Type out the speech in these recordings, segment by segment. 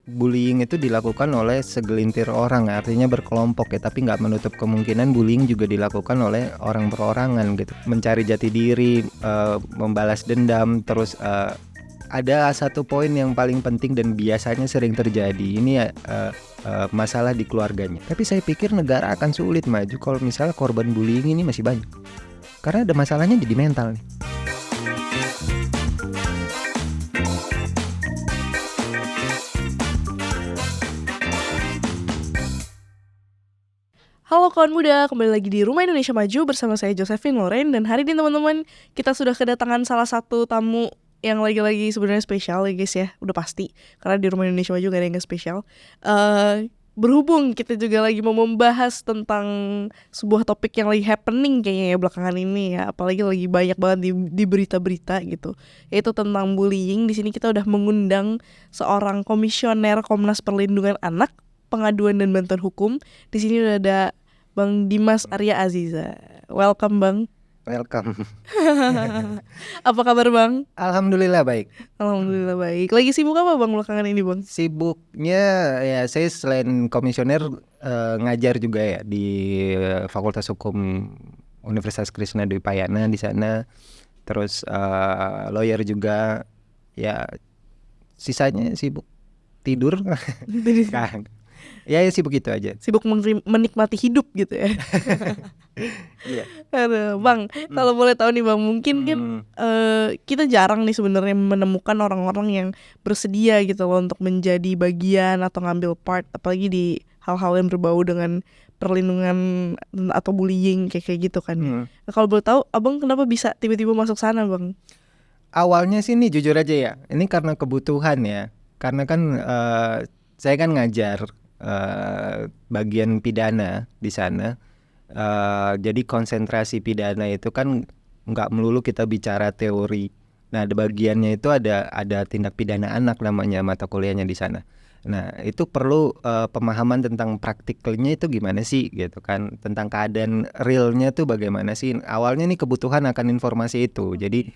bullying itu dilakukan oleh segelintir orang, artinya berkelompok ya, tapi nggak menutup kemungkinan bullying juga dilakukan oleh orang perorangan gitu, mencari jati diri, membalas dendam. Terus ada satu poin yang paling penting dan biasanya sering terjadi, ini masalah di keluarganya. Tapi saya pikir negara akan sulit maju kalau misalnya korban bullying ini masih banyak, karena ada masalahnya jadi mental nih. Halo kawan muda, kembali lagi di Rumah Indonesia Maju bersama saya Josephine Loren. Dan hari ini teman-teman, kita sudah kedatangan salah satu tamu yang lagi-lagi sebenarnya spesial ya guys ya. Udah pasti, karena di Rumah Indonesia Maju gak ada yang gak spesial. Berhubung kita juga lagi mau membahas tentang sebuah topik yang lagi happening kayaknya ya belakangan ini ya, apalagi lagi banyak banget di berita-berita gitu, yaitu tentang bullying. Di sini kita udah mengundang seorang komisioner Komnas Perlindungan Anak, Pengaduan dan Bantuan Hukum. Di sini udah ada Bang Dimas Arya Aziza. Welcome Bang. Welcome. Apa kabar Bang? Alhamdulillah baik. Alhamdulillah baik. Lagi sibuk apa Bang belakangan ini Bang? Sibuknya ya saya selain komisioner ngajar juga ya di Fakultas Hukum Universitas Krishna Dwi Payana di sana. Terus lawyer juga. Ya sisanya sibuk tidur. Kan. Ya sibuk itu aja. Sibuk menikmati hidup gitu ya. Iya. Aduh, Bang, kalau boleh tahu nih Bang, mungkin kan kita jarang nih sebenarnya menemukan orang-orang yang bersedia gitu loh untuk menjadi bagian atau ngambil part, apalagi di hal-hal yang berbau dengan perlindungan atau bullying kayak gitu kan. Nah, kalau boleh tahu, Abang kenapa bisa tiba-tiba masuk sana Bang? Awalnya sih nih jujur aja ya, ini karena kebutuhan ya. Karena kan saya kan ngajar bagian pidana di sana. Jadi konsentrasi pidana itu kan nggak melulu kita bicara teori. Nah, ada bagiannya itu ada tindak pidana anak namanya mata kuliahnya di sana. Nah, itu perlu pemahaman tentang praktikalnya itu gimana sih gitu kan, tentang keadaan realnya tuh bagaimana sih. Awalnya nih kebutuhan akan informasi itu. Jadi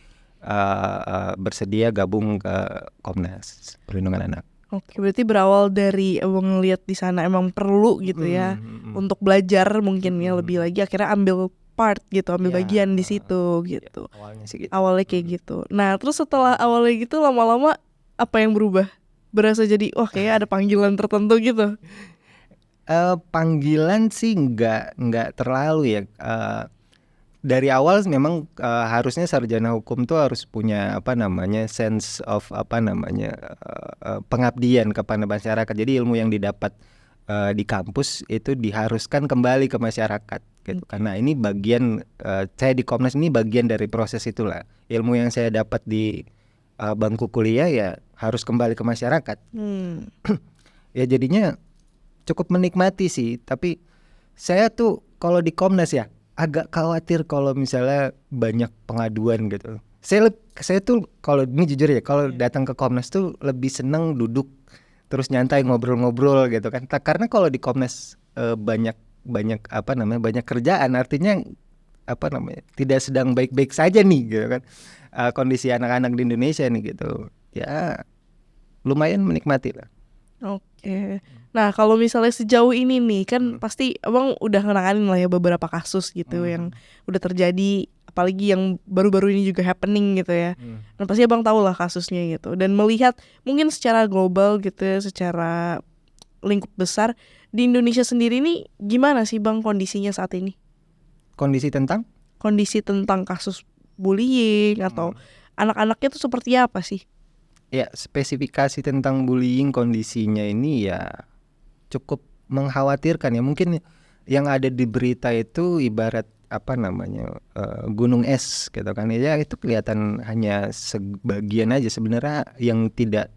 bersedia gabung ke Komnas Perlindungan Anak. Oke, berarti berawal dari Abang ngeliat di sana emang perlu gitu ya untuk belajar mungkin ya lebih lagi, akhirnya ambil part gitu, ambil bagian di situ gitu. Awalnya sih gitu. Awalnya kayak gitu. Nah, terus setelah awalnya gitu lama-lama apa yang berubah? Berasa jadi kayaknya ada panggilan tertentu gitu. Panggilan sih nggak terlalu ya. Dari awal memang harusnya sarjana hukum tuh harus punya sense of pengabdian kepada masyarakat. Jadi ilmu yang didapat di kampus itu diharuskan kembali ke masyarakat gitu. Karena ini bagian saya di Komnas ini bagian dari proses itulah. Ilmu yang saya dapat di bangku kuliah ya harus kembali ke masyarakat. Ya jadinya cukup menikmati sih. Tapi saya tuh kalau di Komnas ya agak khawatir kalau misalnya banyak pengaduan gitu. Saya tuh kalau ini jujur ya, kalau datang ke Komnas tuh lebih seneng duduk terus nyantai ngobrol-ngobrol gitu kan. Karena kalau di Komnas banyak kerjaan, artinya tidak sedang baik-baik saja nih gitu kan. Kondisi anak-anak di Indonesia nih gitu. Ya lumayan menikmati lah. Oke. Nah, kalau misalnya sejauh ini nih kan pasti Abang udah ngenanganin lah ya beberapa kasus gitu yang udah terjadi, apalagi yang baru-baru ini juga happening gitu ya. Dan pasti Abang tahu lah kasusnya gitu. Dan melihat mungkin secara global gitu ya, secara lingkup besar di Indonesia sendiri nih gimana sih Bang kondisinya saat ini? Kondisi tentang kasus bullying atau anak-anaknya tuh seperti apa sih? Ya, spesifikasi tentang bullying kondisinya ini ya cukup mengkhawatirkan ya. Mungkin yang ada di berita itu ibarat gunung es gitu kan. Ya itu kelihatan hanya sebagian aja, sebenarnya yang tidak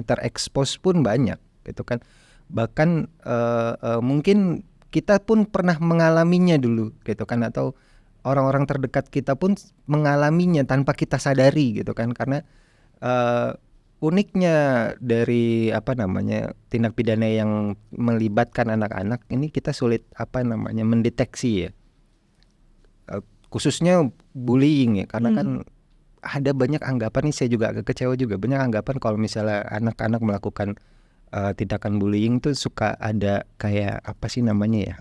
terekspos pun banyak gitu kan. Bahkan mungkin kita pun pernah mengalaminya dulu gitu kan, atau orang-orang terdekat kita pun mengalaminya tanpa kita sadari gitu kan. Karena uniknya dari tindak pidana yang melibatkan anak-anak ini kita sulit mendeteksi ya, khususnya bullying ya, karena kan ada banyak anggapan nih, saya juga agak kecewa juga, banyak anggapan kalau misalnya anak-anak melakukan tindakan bullying tuh suka ada kayak apa sih namanya ya,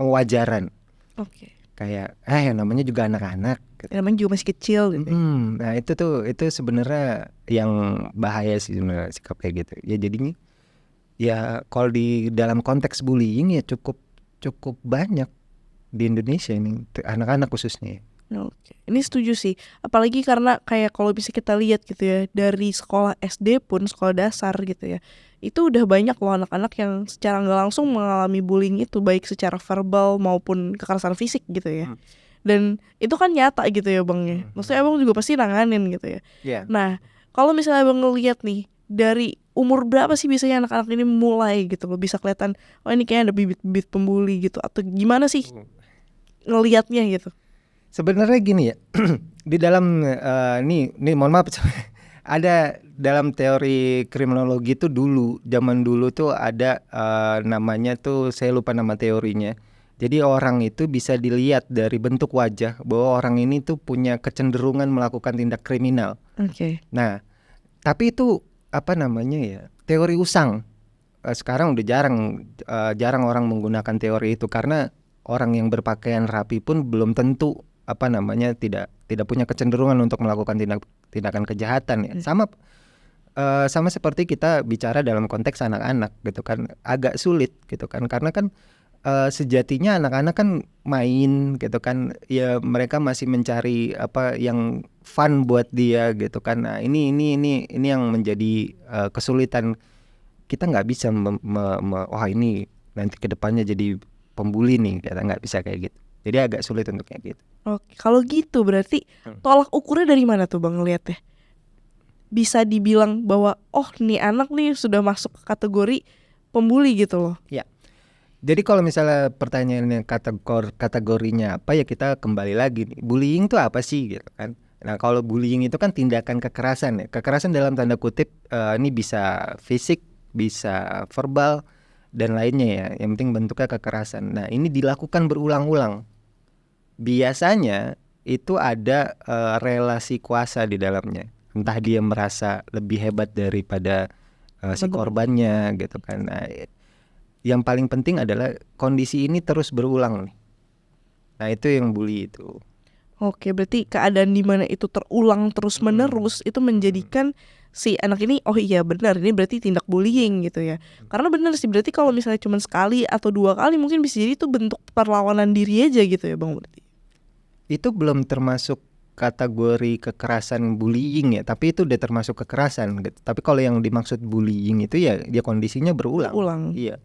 pengewajaran. Oke. Kayak yang namanya juga anak-anak gitu. Namanya juga masih kecil gitu. Nah itu sebenarnya yang bahaya sih sebenarnya sikap kayak gitu. Ya jadinya ya kalau di dalam konteks bullying ya cukup banyak di Indonesia ini anak-anak khususnya. Oke, ini setuju sih. Apalagi karena kayak kalau bisa kita lihat gitu ya, dari sekolah SD pun, sekolah dasar gitu ya, itu udah banyak loh anak-anak yang secara nggak langsung mengalami bullying itu, baik secara verbal maupun kekerasan fisik gitu ya. Dan itu kan nyata gitu ya Bang ya. Maksudnya Abang juga pasti nanganin gitu ya. Yeah. Nah, kalau misalnya Abang ngeliat nih, dari umur berapa sih biasanya anak-anak ini mulai gitu loh, bisa kelihatan, oh ini kayaknya ada bibit-bibit pembuli gitu, atau gimana sih ngelihatnya gitu? Sebenarnya gini ya, di dalam nih mohon maaf, ada dalam teori kriminologi itu zaman dulu tuh ada namanya tuh, saya lupa nama teorinya. Jadi orang itu bisa dilihat dari bentuk wajah bahwa orang ini tuh punya kecenderungan melakukan tindak kriminal. Oke. Nah, tapi itu apa namanya ya, teori usang. Sekarang udah jarang orang menggunakan teori itu karena orang yang berpakaian rapi pun belum tentu apa namanya tidak punya kecenderungan untuk melakukan tindakan kejahatan ya. Sama seperti kita bicara dalam konteks anak-anak gitu kan, agak sulit gitu kan, karena kan sejatinya anak-anak kan main gitu kan, ya mereka masih mencari apa yang fun buat dia gitu kan. Nah ini yang menjadi kesulitan. Kita nggak bisa wah ini nanti kedepannya jadi pembuli nih, kita nggak bisa kayak gitu. Jadi agak sulit untuk kayak gitu. Oke, kalau gitu berarti tolak ukurnya dari mana tuh Bang ngeliatnya? Bisa dibilang bahwa oh nih anak nih sudah masuk kategori pembuli gitu loh. Ya. Jadi kalau misalnya pertanyaannya kategorinya apa, ya kita kembali lagi nih, bullying itu apa sih gitu kan. Nah kalau bullying itu kan tindakan kekerasan ya. Kekerasan dalam tanda kutip ini bisa fisik, bisa verbal dan lainnya ya. Yang penting bentuknya kekerasan. Nah ini dilakukan berulang-ulang. Biasanya itu ada relasi kuasa di dalamnya. Entah dia merasa lebih hebat daripada si korbannya gitu kan. Nah, yang paling penting adalah kondisi ini terus berulang nih. Nah itu yang bully itu. Oke, berarti keadaan di mana itu terulang terus menerus itu menjadikan si anak ini oh iya benar ini berarti tindak bullying gitu ya. Karena benar sih, berarti kalau misalnya cuma sekali atau 2 kali mungkin bisa jadi itu bentuk perlawanan diri aja gitu ya Bang berarti. Itu belum termasuk kategori kekerasan bullying ya, tapi itu udah termasuk kekerasan gitu. Tapi kalau yang dimaksud bullying itu ya dia kondisinya berulang. Iya.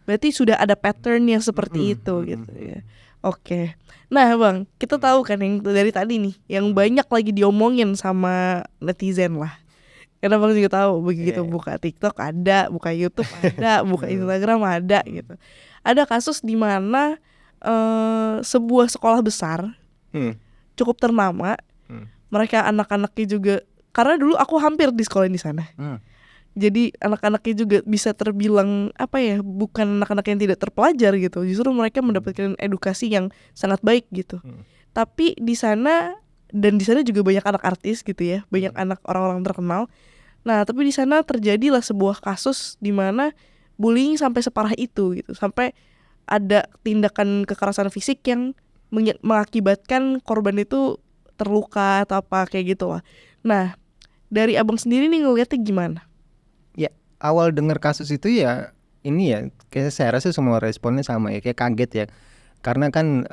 Berarti sudah ada pattern yang seperti itu gitu ya. Oke. Nah Bang, kita tahu kan yang dari tadi nih, yang banyak lagi diomongin sama netizen lah. Karena Bang juga tahu begitu buka TikTok ada, buka YouTube ada, buka Instagram ada gitu. Ada kasus di mana sebuah sekolah besar cukup ternama, mereka anak-anaknya juga, karena dulu aku hampir di sekolah di sana. Jadi anak-anaknya juga bisa terbilang apa ya, bukan anak-anak yang tidak terpelajar gitu. Justru mereka mendapatkan edukasi yang sangat baik gitu. Tapi di sana, dan di sana juga banyak anak artis gitu ya, banyak anak orang-orang terkenal. Nah, tapi di sana terjadilah sebuah kasus di mana bullying sampai separah itu gitu. Sampai ada tindakan kekerasan fisik yang mengakibatkan korban itu terluka atau apa kayak gitu lah. Nah, dari Abang sendiri nih ngeliatnya gimana? Ya, awal dengar kasus itu ya ini ya, kayak saya rasa semua responnya sama ya, kayak kaget ya. Karena kan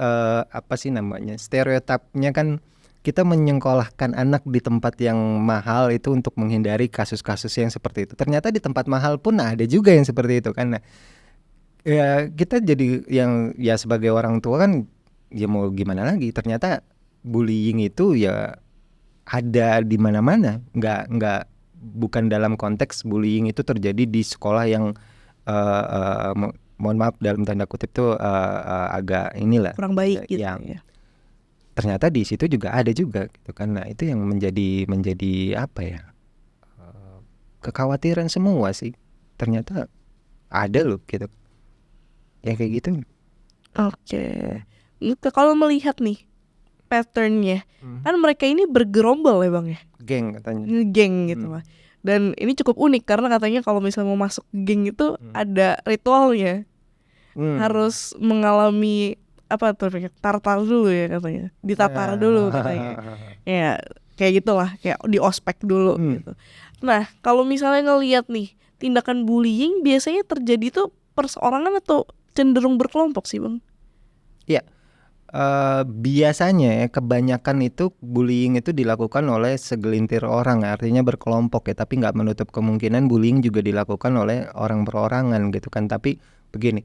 apa sih namanya, stereotipnya kan kita menyekolahkan anak di tempat yang mahal itu untuk menghindari kasus-kasus yang seperti itu. Ternyata di tempat mahal pun ada juga yang seperti itu kan. Nah, ya kita jadi yang ya sebagai orang tua kan ya mau gimana lagi, ternyata bullying itu ya ada di mana-mana, nggak bukan dalam konteks bullying itu terjadi di sekolah yang mohon maaf dalam tanda kutip tuh agak inilah kurang baik gitu yang ya. Ternyata di situ juga ada juga gitu kan. Nah itu yang menjadi apa ya, kekhawatiran semua sih, ternyata ada loh gitu ya kayak gitu. Oke. Itu kalau melihat nih patternnya. Kan mereka ini bergerombol ya Bang ya, Geng katanya. geng gitu lah. Dan ini cukup unik karena katanya kalau misalnya mau masuk geng itu ada ritualnya. Harus mengalami apa tuh, tartar dulu ya katanya, ditatar dulu katanya. Ya kayak gitulah, kayak di ospek dulu gitu. Nah kalau misalnya ngelihat nih tindakan bullying biasanya terjadi tuh perseorangan atau cenderung berkelompok sih Bang? Ya, biasanya ya, kebanyakan itu bullying itu dilakukan oleh segelintir orang, artinya berkelompok ya. Tapi nggak menutup kemungkinan bullying juga dilakukan oleh orang perorangan gitu kan. Tapi begini,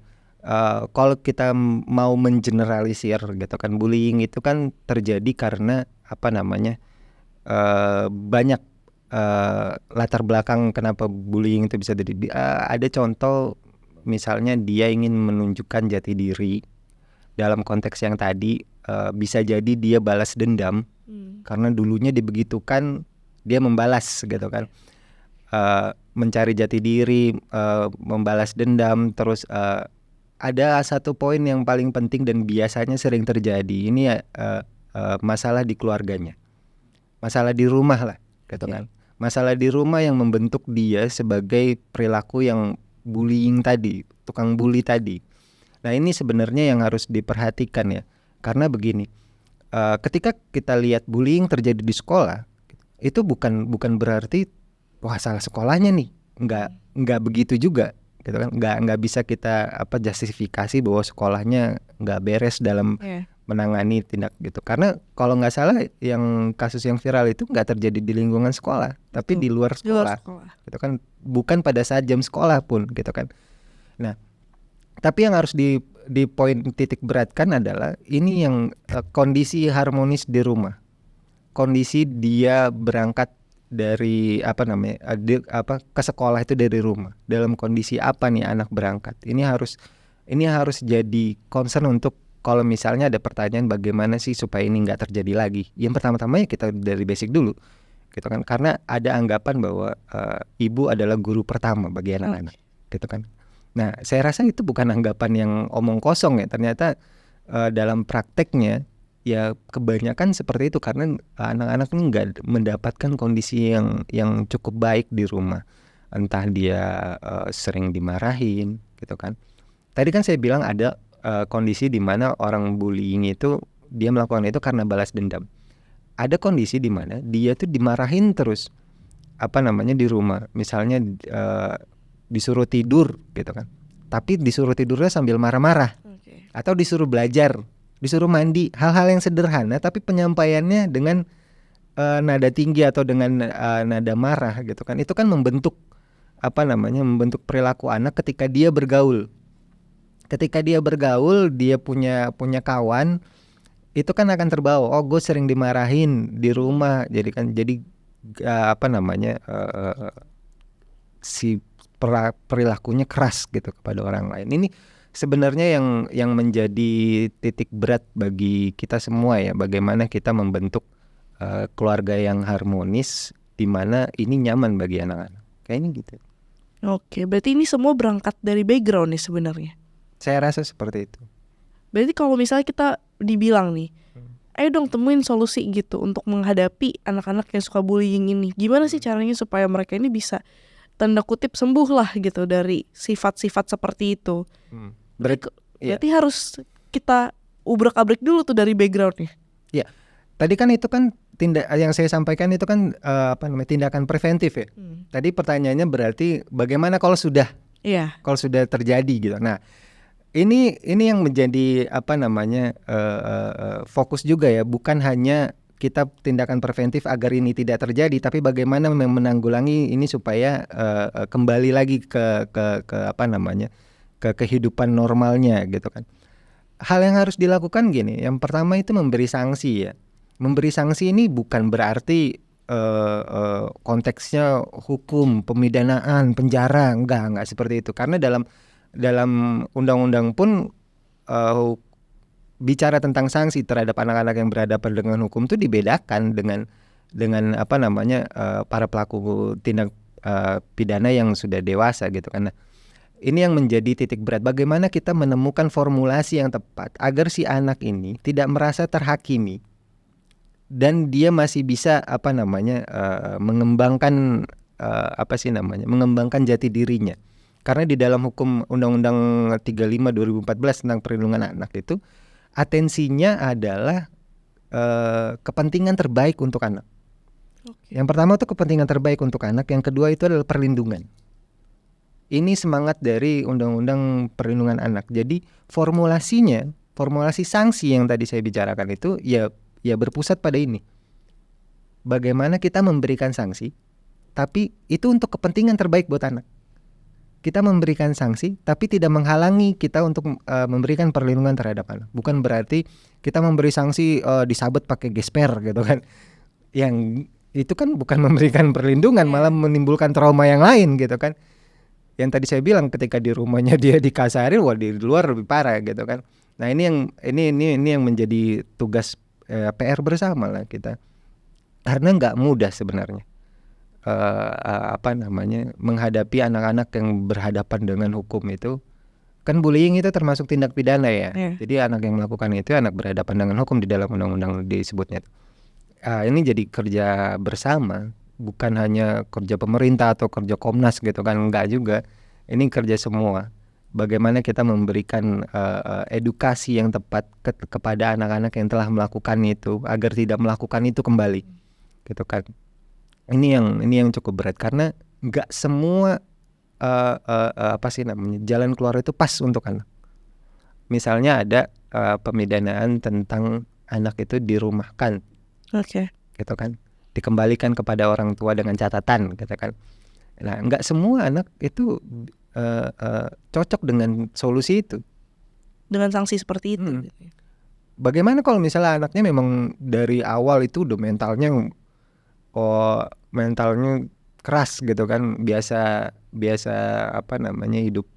kalau kita mau mengeneralisir gitu kan, bullying itu kan terjadi karena apa namanya, banyak latar belakang kenapa bullying itu bisa terjadi. Ada contoh misalnya dia ingin menunjukkan jati diri. Dalam konteks yang tadi bisa jadi dia balas dendam karena dulunya dibegitukan, dia membalas gitu kan. Mencari jati diri, membalas dendam. Terus ada satu poin yang paling penting dan biasanya sering terjadi. Ini masalah di keluarganya, masalah di rumah lah gitu kan. Masalah di rumah yang membentuk dia sebagai perilaku yang bullying tadi, tukang bully tadi. Nah ini sebenarnya yang harus diperhatikan ya, karena begini, ketika kita lihat bullying terjadi di sekolah, itu bukan berarti wah salah sekolahnya nih, nggak begitu juga, gitu kan? Nggak bisa kita justifikasi bahwa sekolahnya nggak beres dalam menangani tindak gitu, karena kalau nggak salah yang kasus yang viral itu nggak terjadi di lingkungan sekolah, tapi di luar sekolah, gitu kan? Bukan pada saat jam sekolah pun, gitu kan? Nah. Tapi yang harus di poin titik beratkan adalah ini yang kondisi harmonis di rumah, kondisi dia berangkat dari ke sekolah itu dari rumah, dalam kondisi apa nih anak berangkat. Ini harus jadi concern untuk kalau misalnya ada pertanyaan bagaimana sih supaya ini nggak terjadi lagi. Yang pertama-tama ya kita dari basic dulu, gitu kan? Karena ada anggapan bahwa ibu adalah guru pertama bagi anak-anak, gitu kan? Nah, saya rasa itu bukan anggapan yang omong kosong ya. Ternyata dalam prakteknya ya kebanyakan seperti itu karena anak-anak ini nggak mendapatkan kondisi yang cukup baik di rumah. Entah dia sering dimarahin, gitu kan. Tadi kan saya bilang ada kondisi di mana orang bullying itu dia melakukan itu karena balas dendam. Ada kondisi di mana dia tuh dimarahin terus di rumah. Misalnya disuruh tidur gitu kan, tapi disuruh tidurnya sambil marah-marah, atau disuruh belajar, disuruh mandi, hal-hal yang sederhana tapi penyampaiannya dengan nada tinggi atau dengan nada marah gitu kan. Itu kan membentuk membentuk perilaku anak ketika dia bergaul. Ketika dia bergaul, dia punya kawan, itu kan akan terbawa. Oh, gue sering dimarahin di rumah, jadi si perilakunya keras gitu kepada orang lain. Ini sebenarnya yang menjadi titik berat bagi kita semua ya, bagaimana kita membentuk keluarga yang harmonis di mana ini nyaman bagi anak-anak. Kayaknya gitu. Oke, berarti ini semua berangkat dari background nih sebenarnya. Saya rasa seperti itu. Berarti kalau misalnya kita dibilang nih, ayo dong temuin solusi gitu untuk menghadapi anak-anak yang suka bullying ini. Gimana sih caranya supaya mereka ini bisa tanda kutip sembuh lah gitu dari sifat-sifat seperti itu. Berarti harus kita ubrak-abrik dulu tuh dari backgroundnya. Ya, tadi kan itu kan yang saya sampaikan itu kan tindakan preventif ya. Tadi pertanyaannya berarti bagaimana kalau sudah terjadi gitu. Nah, ini yang menjadi fokus juga ya, bukan hanya kita tindakan preventif agar ini tidak terjadi, tapi bagaimana menanggulangi ini supaya kembali lagi ke kehidupan normalnya gitu kan. Hal yang harus dilakukan gini, yang pertama itu memberi sanksi ya. Memberi sanksi ini bukan berarti konteksnya hukum, pemidanaan, penjara, enggak seperti itu. Karena dalam undang-undang pun bicara tentang sanksi terhadap anak-anak yang berhadapan dengan hukum itu dibedakan dengan para pelaku tindak pidana yang sudah dewasa gitu kan. Nah, ini yang menjadi titik berat, bagaimana kita menemukan formulasi yang tepat agar si anak ini tidak merasa terhakimi dan dia masih bisa mengembangkan mengembangkan jati dirinya. Karena di dalam hukum Undang-Undang 35 2014 tentang perlindungan anak itu atensinya adalah kepentingan terbaik untuk anak. Oke. Yang pertama itu kepentingan terbaik untuk anak, yang kedua itu adalah perlindungan. Ini semangat dari Undang-Undang Perlindungan Anak. Jadi formulasi sanksi yang tadi saya bicarakan itu ya berpusat pada ini. Bagaimana kita memberikan sanksi, tapi itu untuk kepentingan terbaik buat anak. Kita memberikan sanksi, tapi tidak menghalangi kita untuk memberikan perlindungan terhadap anak. Bukan berarti kita memberi sanksi disabet pakai gesper gitu kan. Yang itu kan bukan memberikan perlindungan, malah menimbulkan trauma yang lain gitu kan. Yang tadi saya bilang ketika di rumahnya dia dikasarin, wah di luar lebih parah gitu kan. Nah ini yang menjadi tugas PR bersama lah kita. Karena nggak mudah sebenarnya. Menghadapi anak-anak yang berhadapan dengan hukum itu. Kan bullying itu termasuk tindak pidana ya. Jadi anak yang melakukan itu anak berhadapan dengan hukum di dalam undang-undang disebutnya. Ini jadi kerja bersama, bukan hanya kerja pemerintah atau kerja Komnas gitu kan, enggak juga. Ini kerja semua. Bagaimana kita memberikan edukasi yang tepat kepada anak-anak yang telah melakukan itu agar tidak melakukan itu kembali. Gitu kan. Ini yang cukup berat karena enggak semua jalan keluar itu pas untuk anak. Misalnya ada pemidanaan tentang anak itu dirumahkan. Gitu kan, dikembalikan kepada orang tua dengan catatan gitu kan. Nah nggak semua anak itu cocok dengan solusi itu, dengan sanksi seperti itu. Bagaimana kalau misalnya anaknya memang dari awal itu udah mentalnya keras gitu kan, biasa hidup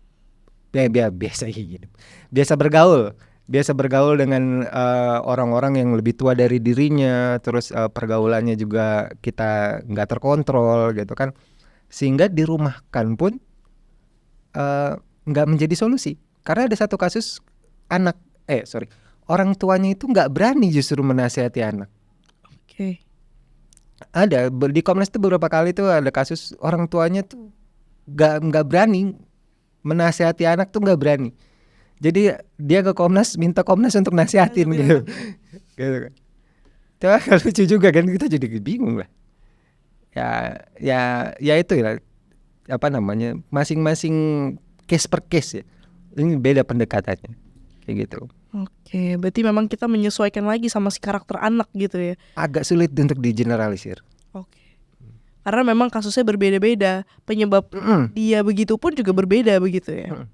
biasa bergaul dengan orang-orang yang lebih tua dari dirinya, terus pergaulannya juga kita nggak terkontrol gitu kan, sehingga dirumahkan pun nggak menjadi solusi. Karena ada satu kasus orang tuanya itu nggak berani justru menasihati anak. Ada di Komnas itu beberapa kali tuh ada kasus orang tuanya tuh nggak berani menasihati anak, tuh nggak berani. Jadi dia ke Komnas, minta Komnas untuk nasihatin gitu. Gitu. Coba lucu juga kan, kita jadi bingung lah. Ya itu ya, masing-masing case per case ya. Ini beda pendekatannya. Kayak gitu. Oke, berarti memang kita menyesuaikan lagi sama si karakter anak gitu ya. Agak sulit untuk digeneralisir. Oke. Karena memang kasusnya berbeda-beda, penyebab dia begitu pun juga berbeda begitu ya.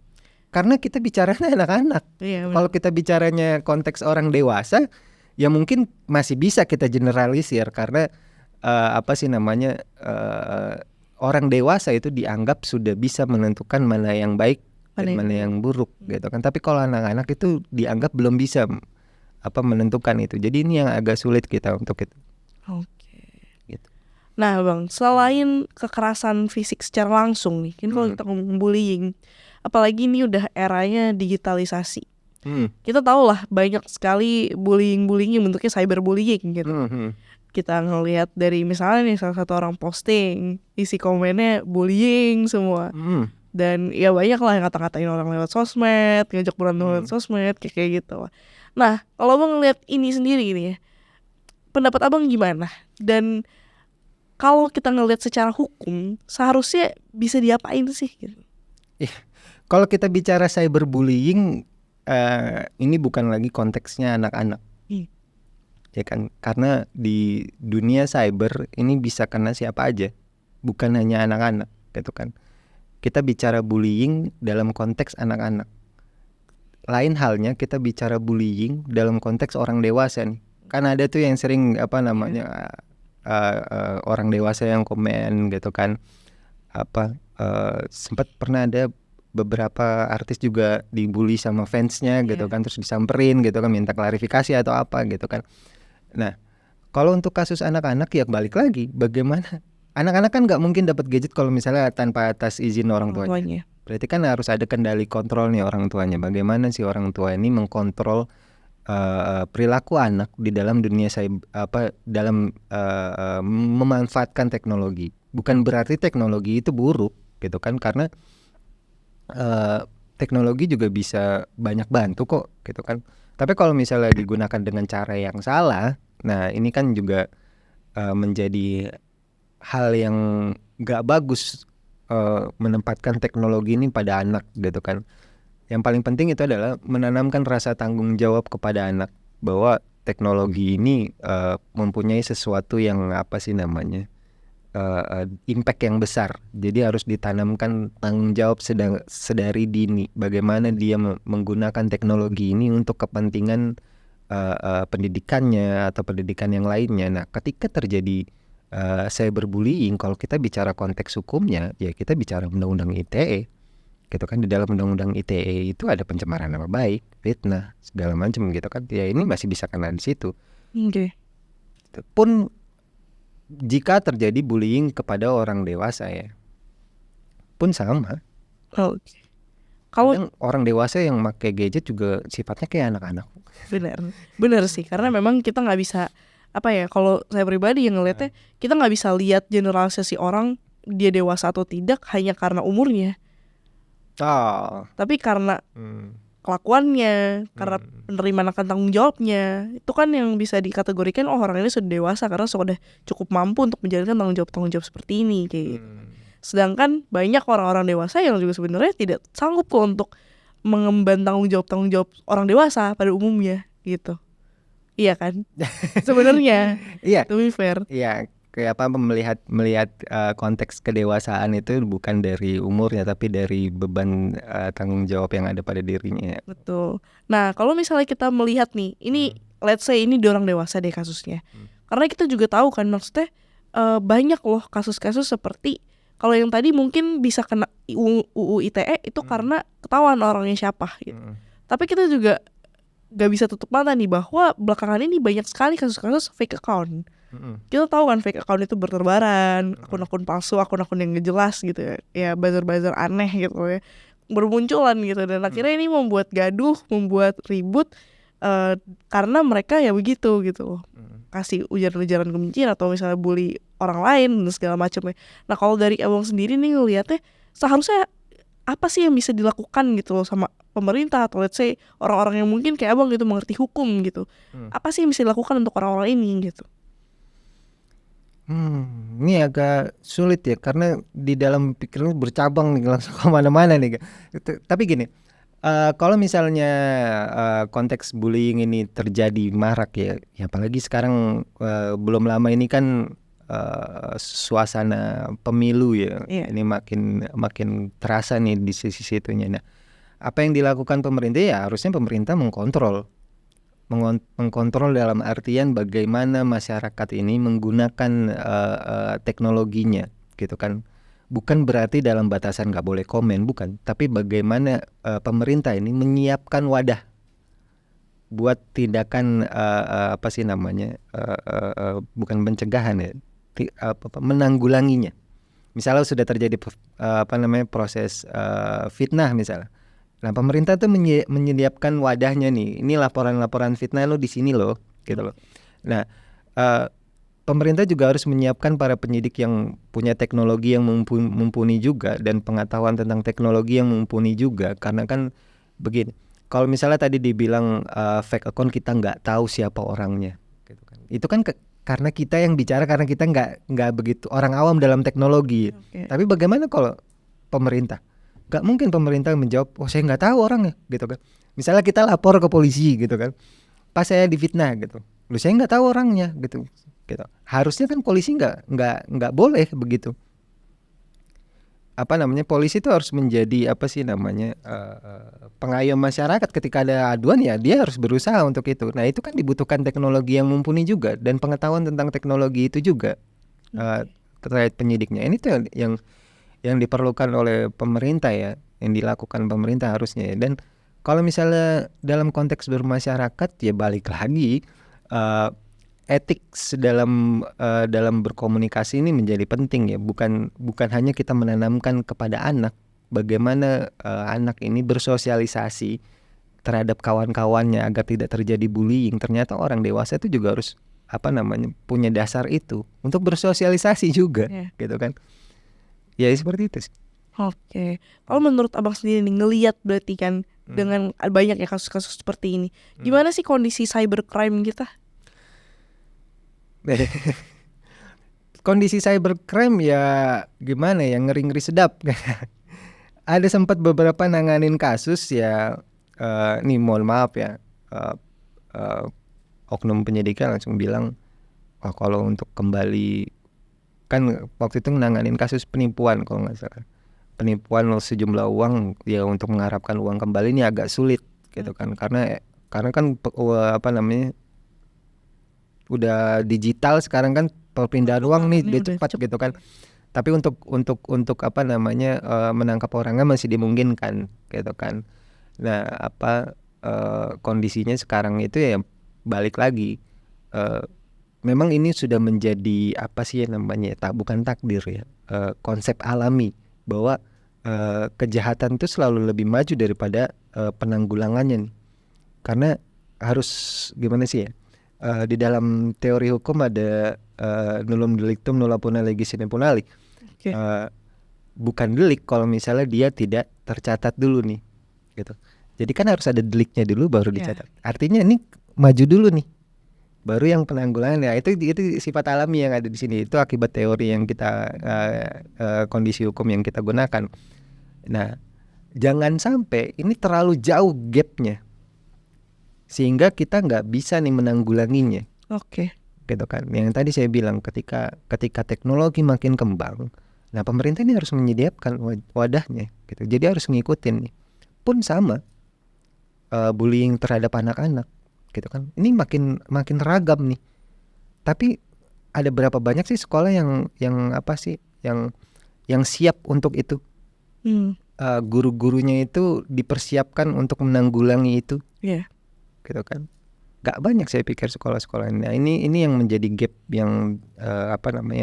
Karena kita bicaranya anak-anak. Kalau kita bicaranya konteks orang dewasa, ya mungkin masih bisa kita generalisir karena orang dewasa itu dianggap sudah bisa menentukan mana yang baik dan mana yang buruk gitu kan. Tapi kalau anak-anak itu dianggap belum bisa menentukan itu. Jadi ini yang agak sulit kita untuk itu. Gitu. Nah Bang, selain kekerasan fisik secara langsung nih, kan kalau kita ngomong bullying, apalagi ini udah eranya digitalisasi. Kita tahu lah banyak sekali bullying yang bentuknya cyberbullying gitu. Kita ngelihat dari misalnya nih salah satu orang posting, isi komennya bullying semua. Dan ya banyak lah yang ngata-ngatain orang lewat sosmed, ngajak berantem lewat sosmed, kayak gitu. Nah kalau Abang ngelihat ini sendiri nih ya, pendapat Abang gimana? Dan kalau kita ngelihat secara hukum, seharusnya bisa diapain sih gitu? Kalau kita bicara cyberbullying, ini bukan lagi konteksnya anak-anak, ya kan? Karena di dunia cyber ini bisa kena siapa aja, bukan hanya anak-anak, gitu kan? Kita bicara bullying dalam konteks anak-anak. Lain halnya kita bicara bullying dalam konteks orang dewasa nih. Kan ada tuh yang sering orang dewasa yang komen gitu kan. Sempat pernah ada beberapa artis juga dibully sama fansnya gitu kan, terus disamperin gitu kan, minta klarifikasi atau apa gitu kan. Nah kalau untuk kasus anak-anak ya balik lagi, bagaimana anak-anak kan nggak mungkin dapat gadget kalau misalnya tanpa atas izin orang tuanya. Berarti kan harus ada kendali kontrol nih orang tuanya. Bagaimana sih orang tua ini mengkontrol perilaku anak di dalam dunia dalam memanfaatkan teknologi. Bukan berarti teknologi itu buruk gitu kan, karena teknologi juga bisa banyak bantu kok gitu kan. Tapi kalau misalnya digunakan dengan cara yang salah, nah ini kan juga menjadi hal yang gak bagus, menempatkan teknologi ini pada anak gitu kan. Yang paling penting itu adalah menanamkan rasa tanggung jawab kepada anak bahwa teknologi ini mempunyai sesuatu yang impact yang besar. Jadi harus ditanamkan tanggung jawab sedari dini. Bagaimana dia menggunakan teknologi ini untuk kepentingan pendidikannya atau pendidikan yang lainnya. Nah, ketika terjadi cyberbullying, kalau kita bicara konteks hukumnya, ya kita bicara undang-undang ITE. Gitu kan, di dalam undang-undang ITE itu ada pencemaran nama baik, fitnah, segala macam gitu kan. Ya ini masih bisa kena di situ. Oke. Pun jika terjadi bullying kepada orang dewasa ya, pun sama. Oke. Kalau Kadang orang dewasa yang pakai gadget juga sifatnya kayak anak-anak. bener sih, karena memang kita nggak bisa kalau saya pribadi yang ngelihatnya, kita nggak bisa lihat generalisasi orang dia dewasa atau tidak hanya karena umurnya, tapi karena kelakuannya, karena penerimaan akan tanggung jawabnya. Itu kan yang bisa dikategorikan orang ini sudah dewasa karena sudah cukup mampu untuk menjalankan tanggung jawab seperti ini kayak gitu. Sedangkan banyak orang-orang dewasa yang juga sebenarnya tidak sanggup kok untuk mengemban tanggung jawab orang dewasa pada umumnya gitu. Iya kan? Sebenarnya Iya. to be fair. Iya, kayak melihat konteks kedewasaan itu bukan dari umurnya tapi dari beban tanggung jawab yang ada pada dirinya. Betul. Nah, kalau misalnya kita melihat nih, ini let's say ini di orang dewasa deh kasusnya. Karena kita juga tahu kan maksudnya banyak loh kasus-kasus seperti kalau yang tadi mungkin bisa kena UU ITE itu karena ketahuan orangnya siapa gitu. Tapi kita juga gak bisa tutup mata nih bahwa belakangan ini banyak sekali kasus-kasus fake account. Kita tahu kan fake account itu berterbaran, akun-akun palsu, akun-akun yang gak jelas gitu ya. Ya buzzer-buzzer aneh gitu ya, bermunculan gitu. Dan akhirnya ini membuat gaduh, membuat ribut karena mereka ya begitu gitu. Kasih ujaran-ujaran kebencian atau misalnya bully orang lain dan segala macamnya. Nah, kalau dari Abang sendiri nih ngelihatnya seharusnya apa sih yang bisa dilakukan gitu loh sama pemerintah atau let's say orang-orang yang mungkin kayak Abang gitu mengerti hukum gitu. Apa sih yang bisa dilakukan untuk orang-orang ini gitu? Ini agak sulit ya karena di dalam pikiran bercabang nih langsung kemana-mana nih. Tapi gini, kalau misalnya konteks bullying ini terjadi marak ya apalagi sekarang belum lama ini kan suasana pemilu ya. Ini makin terasa nih di sisi situnya. Nah, apa yang dilakukan pemerintah ya harusnya pemerintah mengkontrol dalam artian bagaimana masyarakat ini menggunakan teknologinya gitu kan. Bukan berarti dalam batasan nggak boleh komen, bukan, tapi bagaimana pemerintah ini menyiapkan wadah buat tindakan bukan pencegahan ya, menanggulanginya. Misalnya sudah terjadi proses fitnah misalnya. Nah, pemerintah tuh menyediakan wadahnya nih. Ini laporan-laporan fitnah lo di sini lo, gitu loh. Nah, pemerintah juga harus menyiapkan para penyidik yang punya teknologi yang mumpuni juga dan pengetahuan tentang teknologi yang mumpuni juga. Karena kan begini, kalau misalnya tadi dibilang fake account kita nggak tahu siapa orangnya, gitu kan. Itu kan karena kita yang bicara karena kita nggak begitu orang awam dalam teknologi. Tapi bagaimana kalau pemerintah? Gak mungkin pemerintah menjawab, oh saya nggak tahu orangnya, gitu kan. Misalnya kita lapor ke polisi, gitu kan. Pas saya difitnah, gitu. Loh saya nggak tahu orangnya, gitu. Harusnya kan polisi nggak boleh begitu. Polisi itu harus menjadi pengayom masyarakat ketika ada aduan ya dia harus berusaha untuk itu. Nah itu kan dibutuhkan teknologi yang mumpuni juga dan pengetahuan tentang teknologi itu juga terkait penyidiknya. Ini tuh yang diperlukan oleh pemerintah ya, yang dilakukan pemerintah harusnya ya. Dan kalau misalnya dalam konteks bermasyarakat ya balik lagi etik dalam berkomunikasi ini menjadi penting ya, bukan hanya kita menanamkan kepada anak bagaimana anak ini bersosialisasi terhadap kawan-kawannya agar tidak terjadi bullying, ternyata orang dewasa itu juga harus punya dasar itu untuk bersosialisasi juga, gitu kan. Ya seperti itu sih. Oke. Kalau menurut abang sendiri nih ngelihat berarti kan dengan banyak ya kasus-kasus seperti ini, gimana sih kondisi cybercrime kita? Kondisi cybercrime ya gimana ya, ngeri-ngeri sedap. Ada sempat beberapa nanganin kasus ya, nih mohon maaf ya, oknum penyidiknya langsung bilang, kalau untuk kembali, kan waktu itu nanganin kasus penipuan kalau nggak salah, penipuan sejumlah uang ya, untuk mengharapkan uang kembali ini agak sulit gitu kan, karena kan udah digital sekarang kan, perpindahan uang nih udah cepat gitu kan. Tapi untuk menangkap orangnya masih dimungkinkan gitu kan. Nah kondisinya sekarang itu ya balik lagi, memang ini sudah menjadi bukan takdir ya, konsep alami bahwa kejahatan itu selalu lebih maju daripada penanggulangannya nih. Karena harus gimana sih ya, di dalam teori hukum ada nullum delictum nulla poena legis sine punali. Bukan delik kalau misalnya dia tidak tercatat dulu nih gitu. Jadi kan harus ada deliknya dulu baru dicatat. Artinya ini maju dulu nih, baru yang penanggulangan. Ya itu sifat alami yang ada di sini. Itu akibat teori yang kita kondisi hukum yang kita gunakan. Nah, jangan sampai ini terlalu jauh gapnya sehingga kita nggak bisa nih menanggulanginya. Gitu kan. Yang tadi saya bilang, ketika teknologi makin kembang, nah pemerintah ini harus menyediakan wadahnya gitu. Jadi harus ngikutin nih. Pun sama bullying terhadap anak-anak gitu kan. Ini makin ragam nih. Tapi ada berapa banyak sih sekolah yang siap untuk itu? Guru-gurunya itu dipersiapkan untuk menanggulangi itu. Gitu kan. Gak banyak saya pikir sekolah-sekolah ini. Nah, ini yang menjadi gap yang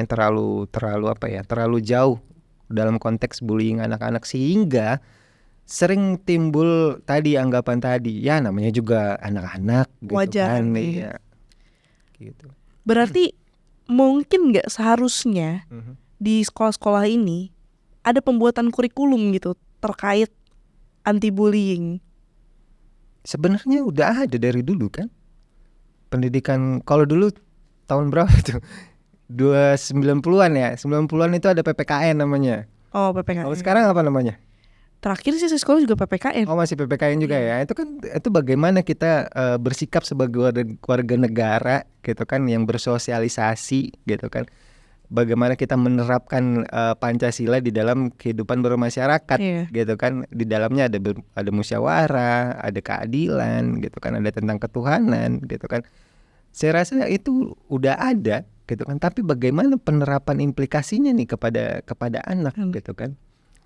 terlalu jauh dalam konteks bullying anak-anak, sehingga sering timbul tadi anggapan tadi, ya namanya juga anak-anak gitu. Wajar kan ya. Gitu. Berarti mungkin nggak seharusnya di sekolah-sekolah ini ada pembuatan kurikulum gitu terkait anti bullying? Sebenarnya udah ada dari dulu kan. Pendidikan kalau dulu tahun berapa tuh? 90-an ya. 90-an itu ada PPKN namanya. Oh, PPKN. Kalau sekarang apa namanya? Terakhir sih sekolah juga PPKN. Oh, masih PPKN juga ya. Itu bagaimana kita bersikap sebagai warga negara gitu kan, yang bersosialisasi gitu kan. Bagaimana kita menerapkan Pancasila di dalam kehidupan bermasyarakat gitu kan. Di dalamnya ada musyawarah, ada keadilan gitu kan, ada tentang ketuhanan gitu kan. Saya rasa itu udah ada gitu kan. Tapi bagaimana penerapan implikasinya nih kepada anak gitu kan.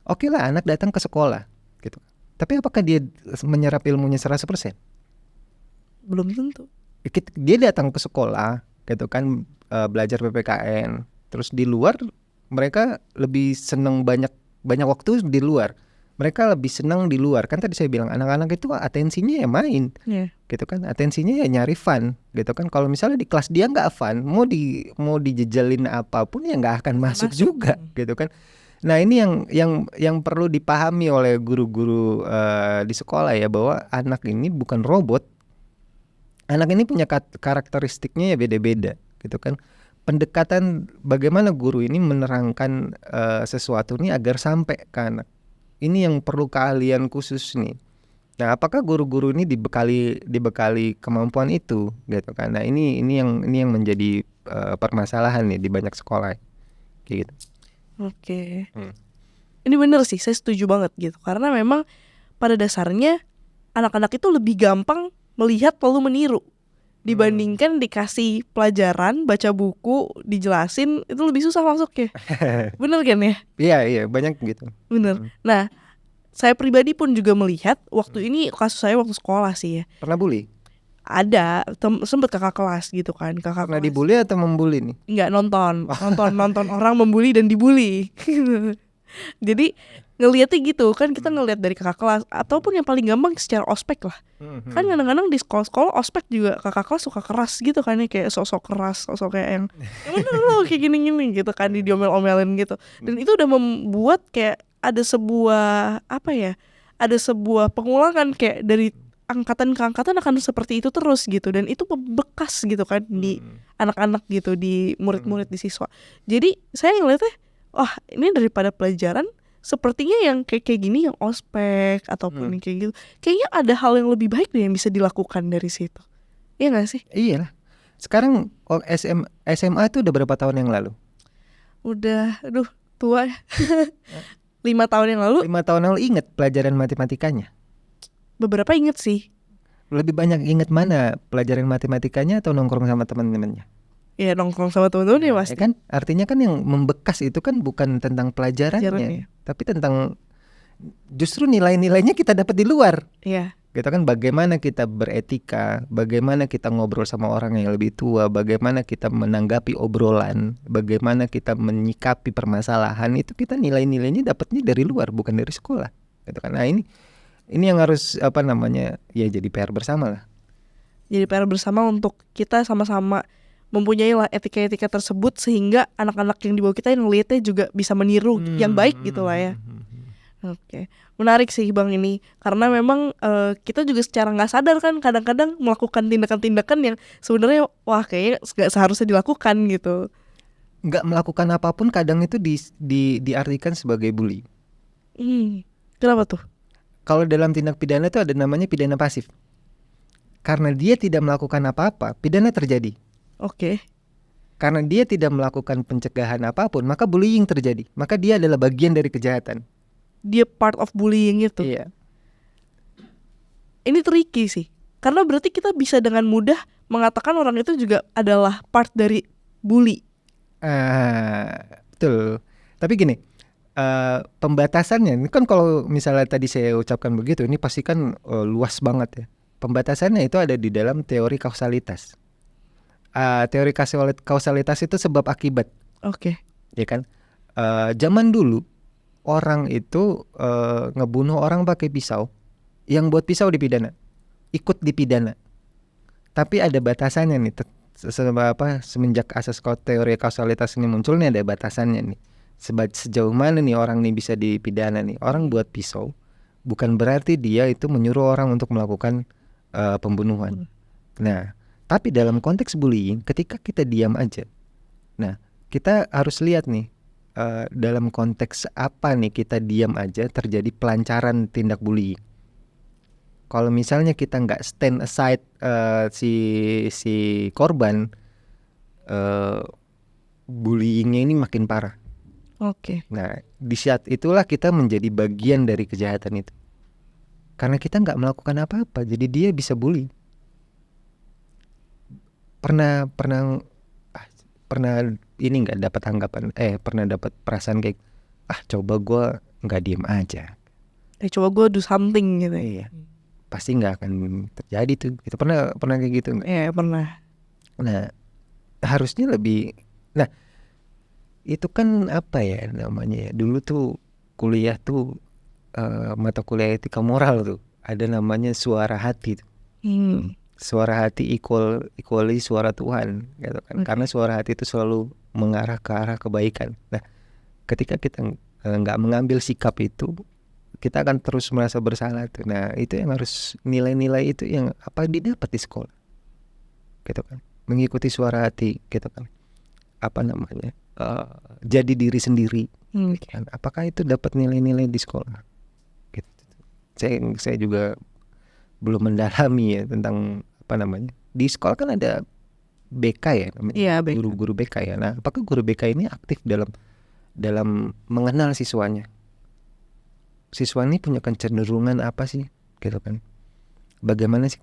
Oke lah, anak datang ke sekolah gitu. Tapi apakah dia menyerap ilmunya 100%? Belum tentu. Dia datang ke sekolah gitu kan, belajar PPKN. Terus di luar mereka lebih senang banyak waktu di luar. Mereka lebih senang di luar. Kan tadi saya bilang anak-anak itu atensinya ya main. Gitu kan. Atensinya ya nyari fun gitu kan. Kalau misalnya di kelas dia nggak fun, mau dijejelin apapun ya nggak akan masuk juga gitu kan. Nah, ini yang perlu dipahami oleh guru-guru di sekolah ya, bahwa anak ini bukan robot. Anak ini punya karakteristiknya ya beda-beda gitu kan. Pendekatan bagaimana guru ini menerangkan sesuatu ini agar sampai ke anak. Ini yang perlu keahlian khusus nih. Nah, apakah guru-guru ini dibekali kemampuan itu gitu kan. Nah, ini yang menjadi permasalahan nih di banyak sekolah kayak gitu. Oke. Ini bener sih, saya setuju banget gitu. Karena memang pada dasarnya anak-anak itu lebih gampang melihat lalu meniru dibandingkan dikasih pelajaran, baca buku, dijelasin, itu lebih susah masuknya. Bener kan ya? Iya, banyak gitu. Bener. Nah, saya pribadi pun juga melihat waktu ini, kasus saya waktu sekolah sih ya. Pernah bully? Ada, sempet kakak kelas gitu kan. Pernah dibully atau membuli nih? Enggak, nonton orang membuli dan dibully. Jadi ngelihatnya gitu kan, kita ngelihat dari kakak kelas ataupun yang paling gampang secara ospek lah. Kan kadang-kadang di sekolah ospek juga kakak kelas suka keras gitu kan ya, kayak sosok keras, sosok kayak yang mana lo kayak gini-gini gitu kan, diomel-omelin gitu. Dan itu udah membuat kayak ada sebuah apa ya, ada sebuah pengulangan kayak dari angkatan ke angkatan akan seperti itu terus gitu, dan itu membekas gitu kan di anak-anak gitu, di murid-murid, di siswa. Jadi saya ngeliatnya, wah ini daripada pelajaran sepertinya yang kayak gini, yang ospek ataupun yang kayak gitu, kayaknya ada hal yang lebih baik deh yang bisa dilakukan dari situ. Iya gak sih? Iyalah. Sekarang SMA itu udah berapa tahun yang lalu? Udah, aduh tua ya. 5 tahun yang lalu 5 tahun lalu inget pelajaran matematikanya? beberapa inget sih. Lebih banyak inget mana, pelajaran matematikanya atau nongkrong sama teman-temannya? Ya nongkrong sama temen-temen ya Ya pasti. kan, artinya kan yang membekas itu kan bukan tentang pelajarannya, Pelajarannya. tapi tentang justru nilai-nilainya kita dapat di luar. Iya. Gitu kan, bagaimana kita beretika, bagaimana kita ngobrol sama orang yang lebih tua, bagaimana kita menanggapi obrolan, bagaimana kita menyikapi permasalahan, itu kita nilai-nilainya dapatnya dari luar, bukan dari sekolah. Gitu kan. Nah, ini yang harus ya jadi PR bersama lah. Jadi PR bersama untuk kita sama-sama mempunyai lah etika-etika tersebut, sehingga anak-anak yang di bawah kita yang ngeliatnya juga bisa meniru yang baik gitu lah ya. Oke, menarik sih Bang ini, karena memang kita juga secara nggak sadar kan kadang-kadang melakukan tindakan-tindakan yang sebenarnya wah kayaknya nggak seharusnya dilakukan gitu. Nggak melakukan apapun kadang itu diartikan sebagai bully. Kenapa tuh? Kalau dalam tindak pidana itu ada namanya pidana pasif. Karena dia tidak melakukan apa-apa, pidana terjadi. Oke. Karena dia tidak melakukan pencegahan apapun, maka bullying terjadi. Maka dia adalah bagian dari kejahatan. Dia part of bullying itu. Iya. Ini tricky sih, karena berarti kita bisa dengan mudah mengatakan orang itu juga adalah part dari bully. Betul. Tapi gini, pembatasannya ini kan kalau misalnya tadi saya ucapkan begitu, ini pasti kan luas banget ya. Pembatasannya itu ada di dalam teori kausalitas. Teori kausalitas itu sebab akibat. Oke. Ya kan? Zaman dulu orang itu ngebunuh orang pakai pisau, yang buat pisau dipidana, ikut dipidana. Tapi ada batasannya nih. Semenjak asas teori kausalitas ini muncul nih, ada batasannya nih. Sejauh mana nih orang nih bisa dipidana nih. Orang buat pisau bukan berarti dia itu menyuruh orang untuk melakukan pembunuhan. Nah, tapi dalam konteks bullying, ketika kita diam aja, nah kita harus lihat nih, dalam konteks apa nih kita diam aja terjadi pelancaran tindak bullying. Kalau misalnya kita nggak stand aside si korban, bullyingnya ini makin parah. Oke. Nah, di saat itulah kita menjadi bagian dari kejahatan itu. Karena kita nggak melakukan apa-apa, jadi dia bisa bully. Pernah ini nggak dapat anggapan, pernah dapat perasaan kayak, coba gue nggak diem aja. Coba gue do something gitu. Iya, pasti nggak akan terjadi tuh. Itu pernah kayak gitu nggak? Iya pernah. Nah, harusnya lebih. Nah, itu kan apa ya namanya ya? Dulu tuh kuliah tuh mata kuliah etika moral tuh ada namanya suara hati tuh. Suara hati equally suara Tuhan gitu kan. Karena suara hati itu selalu mengarah ke arah kebaikan. Nah, ketika kita nggak mengambil sikap itu, kita akan terus merasa bersalah tuh. Nah, itu yang harus, nilai-nilai itu yang apa didapat di sekolah gitu kan, mengikuti suara hati gitu kan, apa namanya, jadi diri sendiri gitu kan. Apakah itu dapat nilai-nilai di sekolah gitu. Saya juga belum mendalami ya tentang apa namanya, di sekolah kan ada BK ya namanya. Iya, BK. Guru-guru BK ya. Nah, apakah guru BK ini aktif dalam mengenal siswanya? Siswa ini punya kecenderungan apa sih gitu kan? Bagaimana sih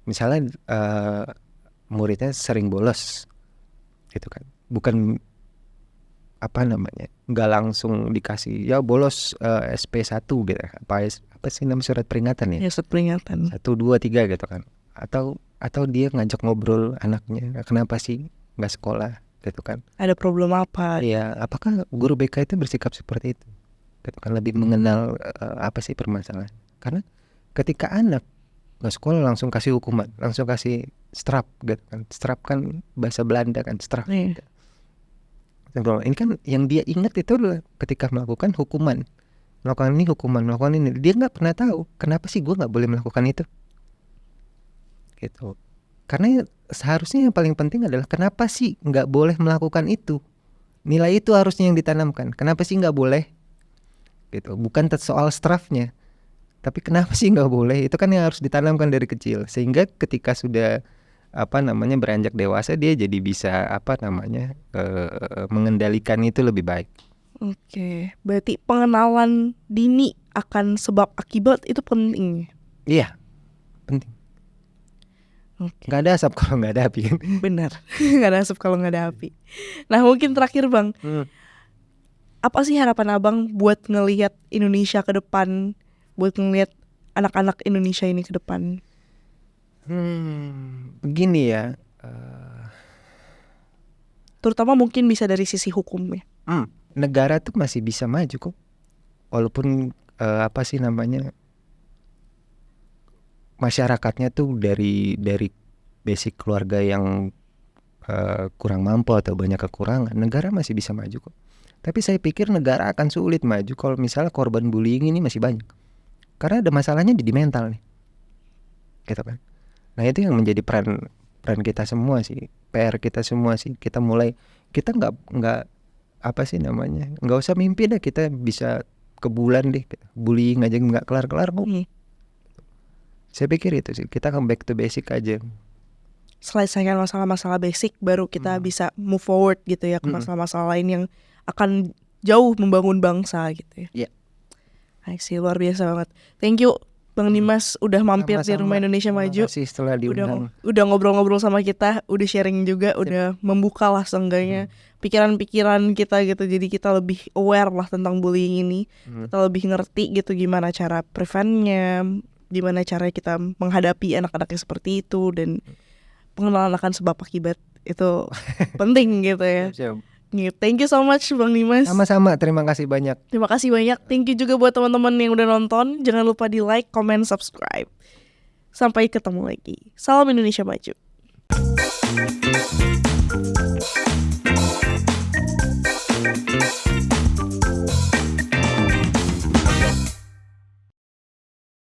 misalnya muridnya sering bolos gitu kan, bukan apa namanya, nggak langsung dikasih ya bolos SP1 gitu, apa sih namanya, surat peringatan ya? Ya, surat peringatan 1, 2, 3 gitu kan, atau dia ngajak ngobrol anaknya, kenapa sih nggak sekolah gitu kan? ada problem apa? Iya, apakah guru BK itu bersikap seperti itu? gitu kan, lebih mengenal apa sih permasalahan. Karena ketika anak nggak sekolah langsung kasih hukuman, langsung kasih straf gitu kan. Straf kan bahasa Belanda kan, straf. Iya. Ini kan yang dia ingat itu adalah ketika melakukan hukuman, melakukan ini hukuman, melakukan ini. Dia nggak pernah tahu kenapa sih gue nggak boleh melakukan itu, gitu. Karena seharusnya yang paling penting adalah kenapa sih nggak boleh melakukan itu. Nilai itu harusnya yang ditanamkan. Kenapa sih nggak boleh? Gitu. Bukan soal strafnya, tapi kenapa sih nggak boleh? Itu kan yang harus ditanamkan dari kecil. Sehingga ketika sudah beranjak dewasa, dia jadi bisa mengendalikan itu lebih baik. Oke, berarti pengenalan dini akan sebab akibat itu penting. Iya, penting. Oke. Nggak ada asap kalau nggak ada api. Benar, nggak ada asap kalau nggak ada api. Nah mungkin terakhir Bang, apa sih harapan Abang buat ngelihat Indonesia ke depan, buat ngelihat anak-anak Indonesia ini ke depan? Begini ya, Terutama mungkin bisa dari sisi hukumnya. negara tuh masih bisa maju kok, walaupun masyarakatnya tuh dari basic keluarga yang kurang mampu atau banyak kekurangan, negara masih bisa maju kok. Tapi saya pikir negara akan sulit maju kalau misalnya korban bullying ini masih banyak, karena ada masalahnya di mental nih, gitu kan. Nah itu yang menjadi peran kita semua sih, PR kita semua sih. Kita nggak nggak usah mimpi dah kita bisa ke bulan deh, bullying aja nggak kelar-kelar kok. Saya pikir itu sih, kita come back to basic aja. Selesaikan masalah-masalah basic, baru kita bisa move forward gitu ya ke masalah-masalah lain yang akan jauh membangun bangsa gitu ya. Iya. Sih luar biasa banget. Thank you Bang Dimas udah mampir di Rumah Indonesia Maju. Terima kasih setelah diundang. Udah ngobrol-ngobrol sama kita, udah sharing juga, udah membuka lah seenggaknya pikiran-pikiran kita gitu. Jadi kita lebih aware lah tentang bullying ini. Kita lebih ngerti gitu gimana cara preventnya, gimana cara kita menghadapi anak-anak yang seperti itu, dan pengenalan akan sebab akibat itu penting gitu ya. Siap. Thank you so much Bang Dimas. Sama-sama, terima kasih banyak. Terima kasih banyak. Thank you juga buat teman-teman yang udah nonton. Jangan lupa di like, comment, subscribe. Sampai ketemu lagi. Salam Indonesia Maju.